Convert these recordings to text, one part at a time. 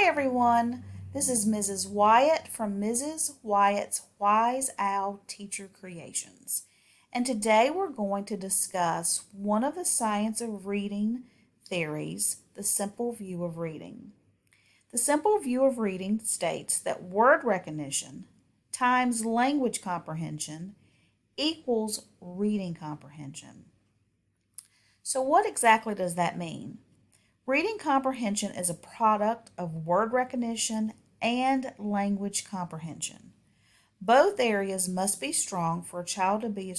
Hi everyone, this is Mrs. Wyatt from Mrs. Wyatt's Wise Owl Teacher Creations. And today we're going to discuss one of the science of reading theories, the simple view of reading. The simple view of reading states that word recognition times language comprehension equals reading comprehension. So what exactly does that mean? Reading comprehension is a product of word recognition and language comprehension. Both areas must be strong for a child to be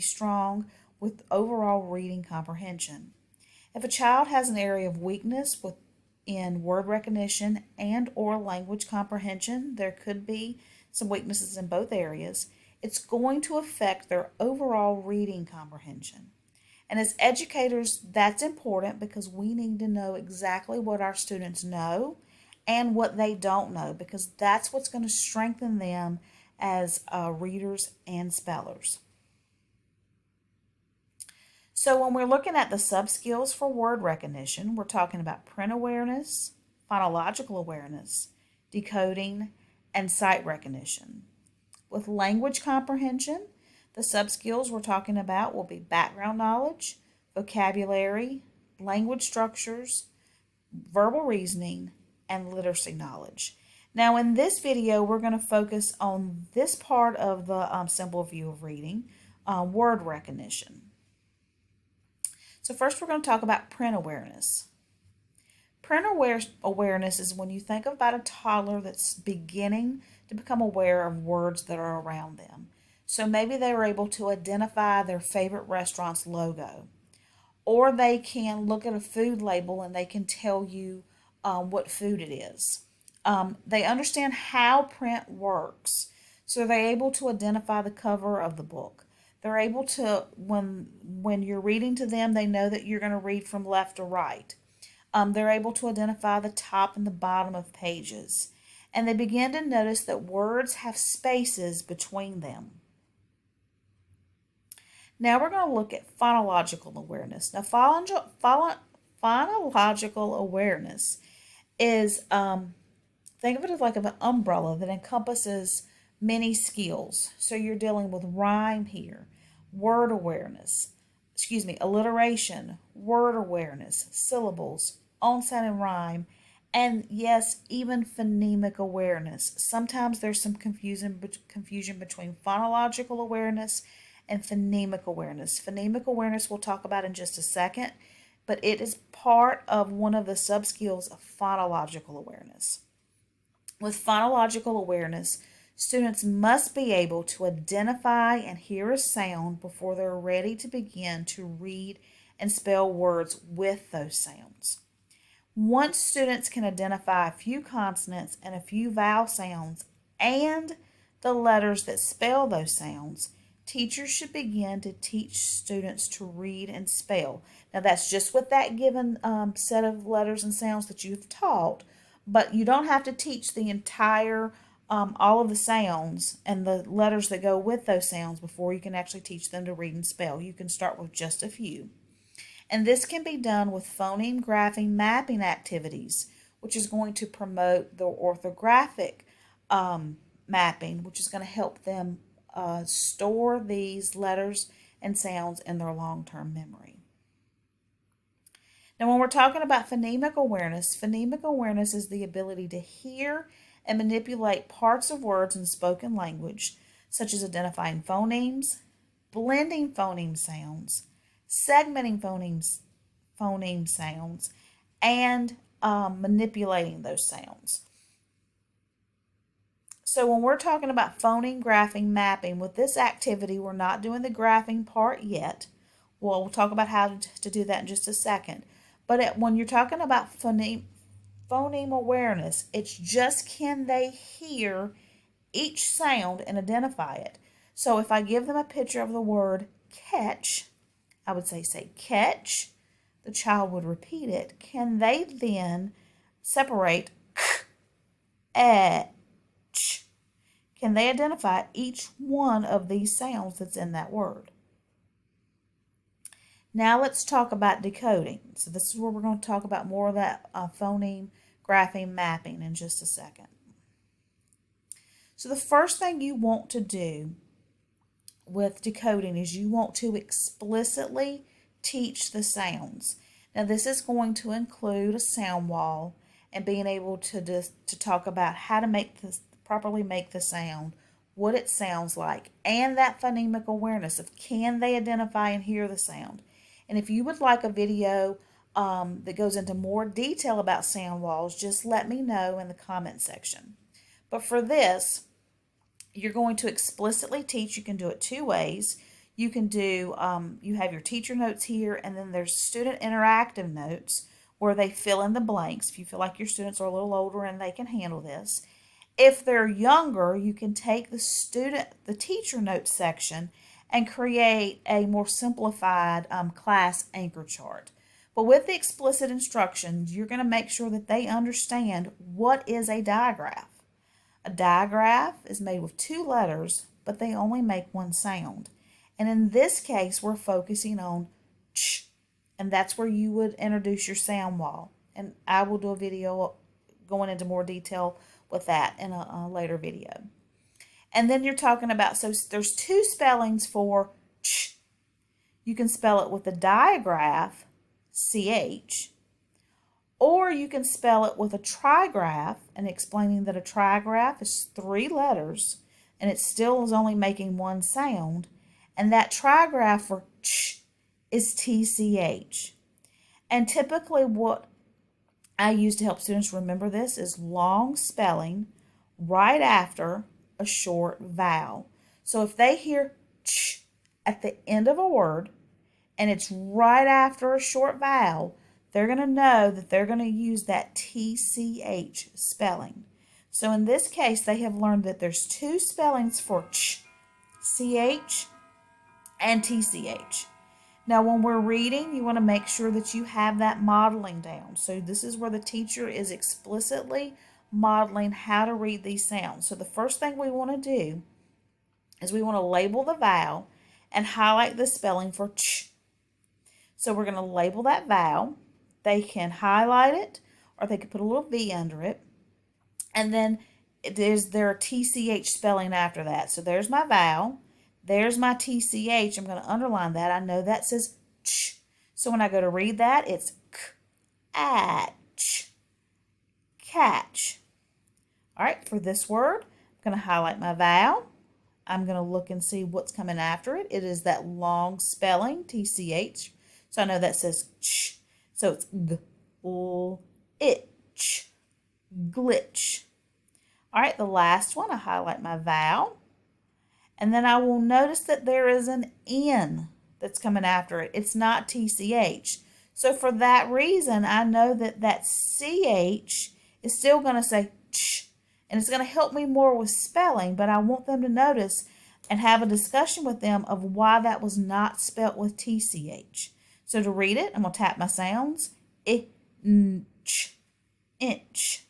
strong with overall reading comprehension. If a child has an area of weakness in word recognition and or language comprehension, there could be some weaknesses in both areas. It's going to affect their overall reading comprehension. And as educators, that's important because we need to know exactly what our students know and what they don't know, because that's what's going to strengthen them as readers and spellers. So when we're looking at the sub-skills for word recognition, we're talking about print awareness, phonological awareness, decoding, and sight recognition. With language comprehension, the sub-skills we're talking about will be background knowledge, vocabulary, language structures, verbal reasoning, and literacy knowledge. Now in this video, we're going to focus on this part of the simple view of reading, word recognition. So first we're going to talk about print awareness. Print awareness is when you think about a toddler that's beginning to become aware of words that are around them. So maybe they were able to identify their favorite restaurant's logo. Or they can look at a food label and they can tell you what food it is. They understand how print works. So they're able to identify the cover of the book. They're able to, when you're reading to them, they know that you're going to read from left to right. They're able to identify the top and the bottom of pages. And they begin to notice that words have spaces between them. Now we're going to look at phonological awareness. Now phonological awareness is, think of it as like an umbrella that encompasses many skills. So you're dealing with rhyme here, word awareness, alliteration, word awareness, syllables, onset and rhyme, and yes, even phonemic awareness. Sometimes there's some confusion between phonological awareness and phonemic awareness. Phonemic awareness we'll talk about in just a second, but it is part of one of the sub-skills of phonological awareness. With phonological awareness, students must be able to identify and hear a sound before they're ready to begin to read and spell words with those sounds. Once students can identify a few consonants and a few vowel sounds and the letters that spell those sounds, teachers should begin to teach students to read and spell. Now that's just with that given set of letters and sounds that you've taught, but you don't have to teach the entire, all of the sounds and the letters that go with those sounds before you can actually teach them to read and spell. You can start with just a few. And this can be done with phoneme-grapheme-mapping activities, which is going to promote the orthographic mapping, which is going to help them store these letters and sounds in their long-term memory. Now, when we're talking about phonemic awareness is the ability to hear and manipulate parts of words in spoken language, such as identifying phonemes, blending phoneme sounds, segmenting phoneme sounds, and manipulating those sounds. So when we're talking about phoneme-grapheme-mapping, with this activity, we're not doing the graphing part yet. We'll talk about how to do that in just a second. But when you're talking about phoneme awareness, it's just can they hear each sound and identify it. So if I give them a picture of the word catch, I would say catch. The child would repeat it. Can they then separate k, ch? Can they identify each one of these sounds that's in that word? Now let's talk about decoding. So this is where we're going to talk about more of that phoneme grapheme mapping in just a second. So the first thing you want to do with decoding is you want to explicitly teach the sounds. Now this is going to include a sound wall and being able to talk about how to properly make the sound, what it sounds like, and that phonemic awareness of can they identify and hear the sound. And if you would like a video that goes into more detail about sound walls, just let me know in the comment section. But for this, you're going to explicitly teach. You can do it two ways. You can do, you have your teacher notes here, and then there's student interactive notes where they fill in the blanks if you feel like your students are a little older and they can handle this. If they're younger, you can take the teacher notes section and create a more simplified class anchor chart. But with the explicit instructions, you're going to make sure that they understand what is a digraph. A digraph is made with two letters, but they only make one sound. And in this case, we're focusing on ch, and that's where you would introduce your sound wall. And I will do a video going into more detail with that in a later video. And then you're talking about, so there's two spellings for ch. You can spell it with the digraph, ch, or you can spell it with a trigraph, and explaining that a trigraph is three letters and it still is only making one sound, and that trigraph for ch is tch. And typically what I use to help students remember this is long spelling right after a short vowel. So if they hear ch at the end of a word and it's right after a short vowel, they're going to know that they're going to use that tch spelling. So in this case, they have learned that there's two spellings for ch, ch, and tch. Now when we're reading, you want to make sure that you have that modeling down. So this is where the teacher is explicitly modeling how to read these sounds. So the first thing we want to do is we want to label the vowel and highlight the spelling for ch. So we're going to label that vowel. They can highlight it, or they can put a little V under it. And then there's their tch spelling after that. So there's my vowel. There's my tch. I'm going to underline that. I know that says ch. So when I go to read that, it's k-atch, catch. All right, for this word, I'm going to highlight my vowel. I'm going to look and see what's coming after it. It is that long spelling, tch. So I know that says ch. So it's itch, glitch. All right, the last one, I highlight my vowel. And then I will notice that there is an N that's coming after it. It's not tch. So for that reason, I know that that ch is still going to say ch. And it's going to help me more with spelling, but I want them to notice and have a discussion with them of why that was not spelt with tch. So to read it, I'm going to tap my sounds. Inch, inch.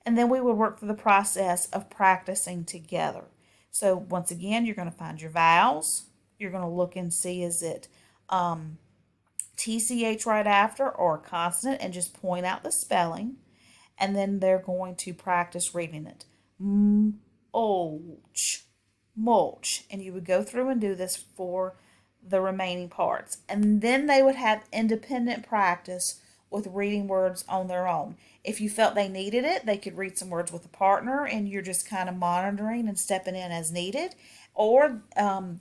And then we would work through the process of practicing together. So once again, you're going to find your vowels. You're going to look and see, is it tch right after or a consonant, and just point out the spelling. And then they're going to practice reading it. Mulch, mulch. And you would go through and do this for the remaining parts. And then they would have independent practice with reading words on their own. If you felt they needed it, they could read some words with a partner and you're just kind of monitoring and stepping in as needed. Or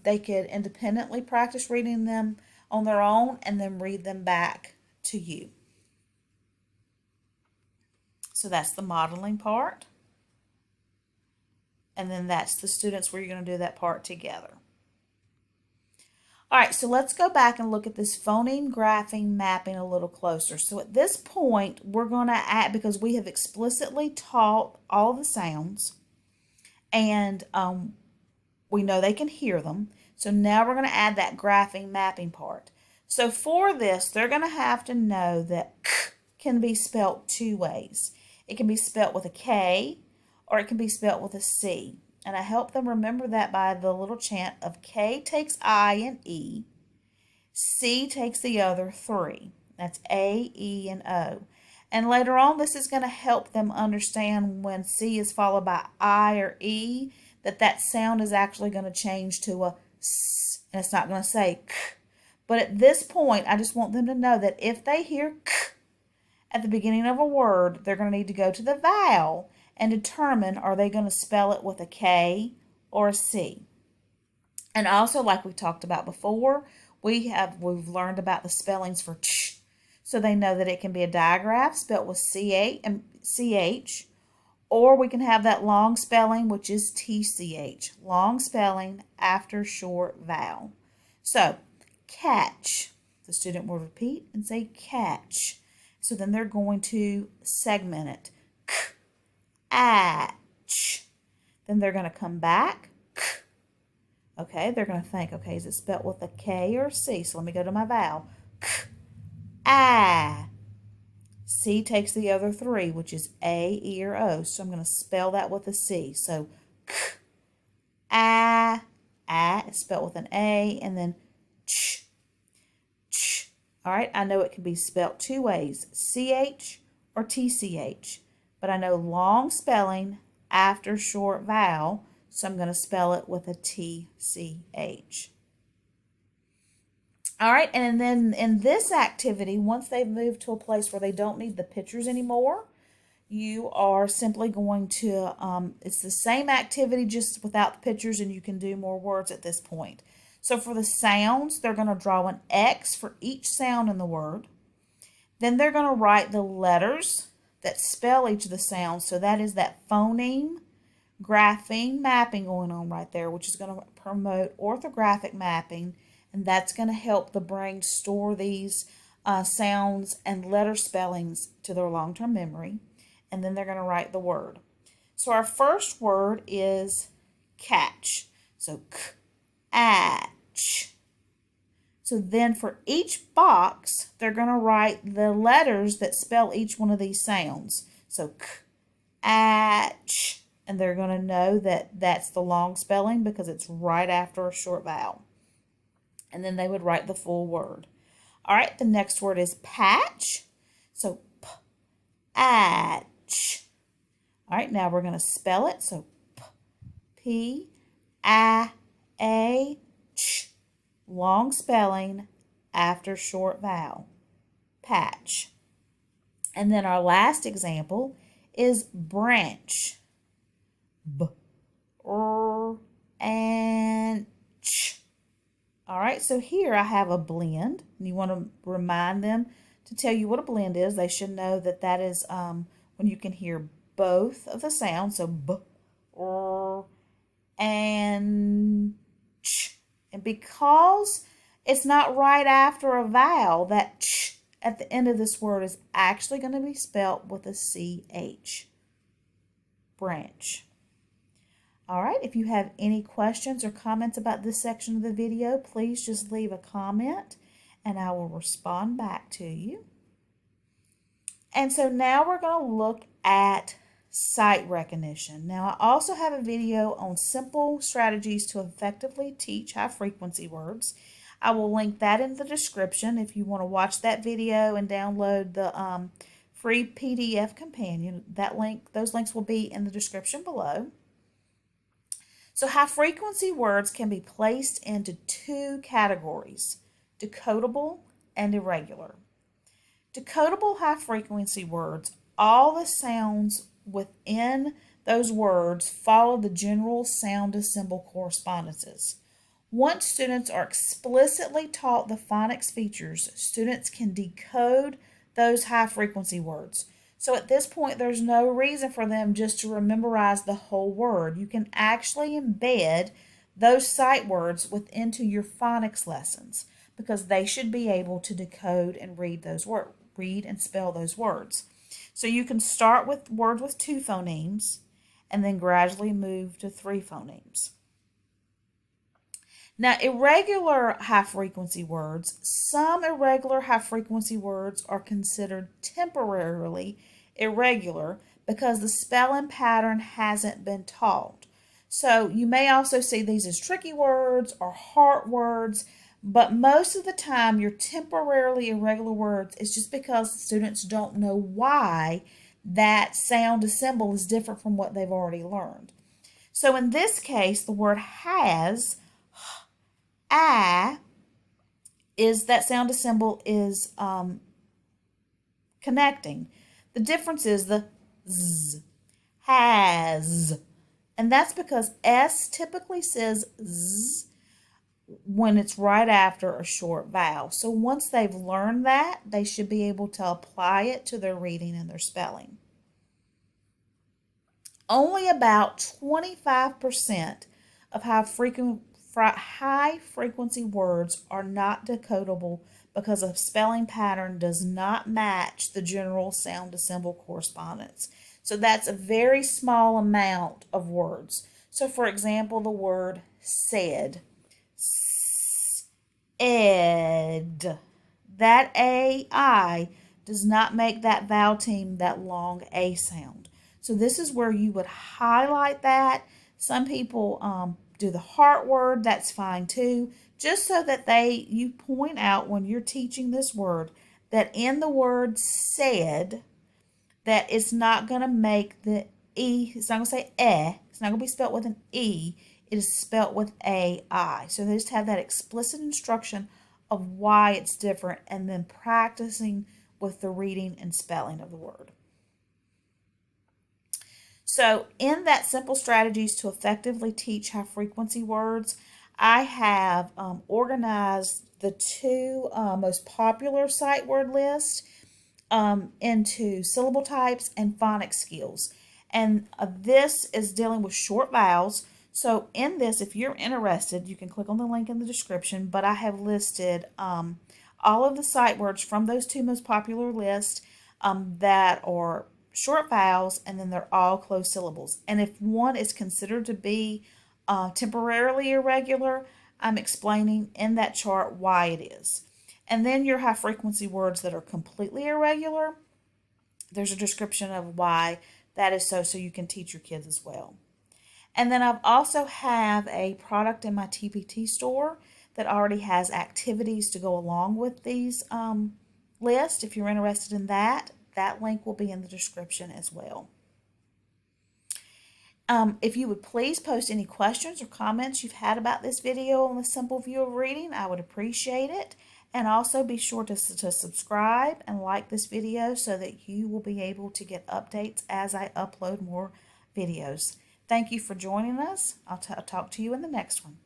they could independently practice reading them on their own and then read them back to you. So that's the modeling part. And then that's the students where you're going to do that part together. All right, so let's go back and look at this phoneme-grapheme-mapping a little closer. So at this point, we're going to add, because we have explicitly taught all the sounds, and we know they can hear them. So now we're going to add that grapheme mapping part. So for this, they're going to have to know that k can be spelled two ways. It can be spelled with a K, or it can be spelled with a C. And I help them remember that by the little chant of K takes I and E, C takes the other three. That's A, E, and O. And later on, this is going to help them understand when C is followed by I or E, that sound is actually going to change to a S, and it's not going to say K. But at this point, I just want them to know that if they hear K at the beginning of a word, they're going to need to go to the vowel and determine, are they going to spell it with a K or a C. And also, like we talked about before, we've learned about the spellings for ch. So they know that it can be a digraph spelled with CH and CH, or we can have that long spelling, which is TCH, long spelling after short vowel. So, catch. The student will repeat and say catch. So then they're going to segment it. K-atch. Then they're going to come back. K. Okay, they're going to think, okay, is it spelled with a K or a C? So let me go to my vowel. K-ah. C takes the other three, which is A, E, or O. So I'm going to spell that with a C. So, K-ah. Ah is spelled with an A, and then ch. Ch. All right, I know it can be spelled two ways, CH or TCH. But I know long spelling after short vowel, so I'm going to spell it with a TCH. All right, and then in this activity, once they've moved to a place where they don't need the pictures anymore, you are simply going to, it's the same activity just without the pictures, and you can do more words at this point. So for the sounds, they're going to draw an X for each sound in the word. Then they're going to write the letters that spell each of the sounds. So that is that phoneme-grapheme-mapping going on right there, which is going to promote orthographic mapping, and that's going to help the brain store these sounds and letter spellings to their long-term memory. And then they're going to write the word. So our first word is catch. So k-atch. So then for each box, they're going to write the letters that spell each one of these sounds. So k-atch. And they're going to know that that's the long spelling because it's right after a short vowel. And then they would write the full word. All right, the next word is patch. So p-atch. All right, now we're going to spell it. So P-I-A-H. Long spelling after short vowel. Patch. And then our last example is branch. B-R-and-ch. All right, so here I have a blend, and you want to remind them to tell you what a blend is. They should know that that is when you can hear both of the sounds, so b, r, and ch. And because it's not right after a vowel, that ch at the end of this word is actually going to be spelt with a CH. Branch. All right, if you have any questions or comments about this section of the video, please just leave a comment and I will respond back to you. And so now we're going to look at sight recognition. Now, I also have a video on simple strategies to effectively teach high-frequency words. I will link that in the description if you want to watch that video and download the free PDF companion. Those links will be in the description below. So high-frequency words can be placed into two categories, decodable and irregular. Decodable high-frequency words, all the sounds within those words follow the general sound-to-symbol correspondences. Once students are explicitly taught the phonics features, students can decode those high-frequency words. So at this point, there's no reason for them just to memorize the whole word. You can actually embed those sight words into your phonics lessons because they should be able to decode and read those words, read and spell those words. So you can start with words with 2 phonemes and then gradually move to 3 phonemes. Now, irregular high-frequency words, some irregular high-frequency words are considered temporarily irregular because the spelling pattern hasn't been taught. So you may also see these as tricky words or hard words, But most of the time, your temporarily irregular words is just because students don't know why that sound to symbol is different from what they've already learned. So in this case, the word has, I, is that sound to symbol is connecting. The difference is the z, has. And that's because S typically says z when it's right after a short vowel. So once they've learned that, they should be able to apply it to their reading and their spelling. Only about 25% of high frequency words are not decodable because a spelling pattern does not match the general sound to symbol correspondence. So that's a very small amount of words. So for example, the word said, ed. That AI does not make that vowel team that long A sound. So this is where you would highlight that. Some people do the heart word, that's fine too, just so that you point out when you're teaching this word that in the word said, that it's not going to make the E, it's not going to say it's not going to be spelled with an E, it is spelled with AI. So they just have that explicit instruction of why it's different and then practicing with the reading and spelling of the word. So in that simple strategies to effectively teach high frequency words, I have organized the two most popular sight word lists into syllable types and phonics skills. And this is dealing with short vowels. So in this, if you're interested, you can click on the link in the description, but I have listed all of the sight words from those two most popular lists that are short vowels, and then they're all closed syllables. And if one is considered to be temporarily irregular, I'm explaining in that chart why it is. And then your high frequency words that are completely irregular, there's a description of why that is so you can teach your kids as well. And then I've also have a product in my TPT store that already has activities to go along with these lists. If you're interested in that, that link will be in the description as well. If you would please post any questions or comments you've had about this video on the simple view of reading, I would appreciate it. And also be sure to subscribe and like this video so that you will be able to get updates as I upload more videos. Thank you for joining us. I'll talk to you in the next one.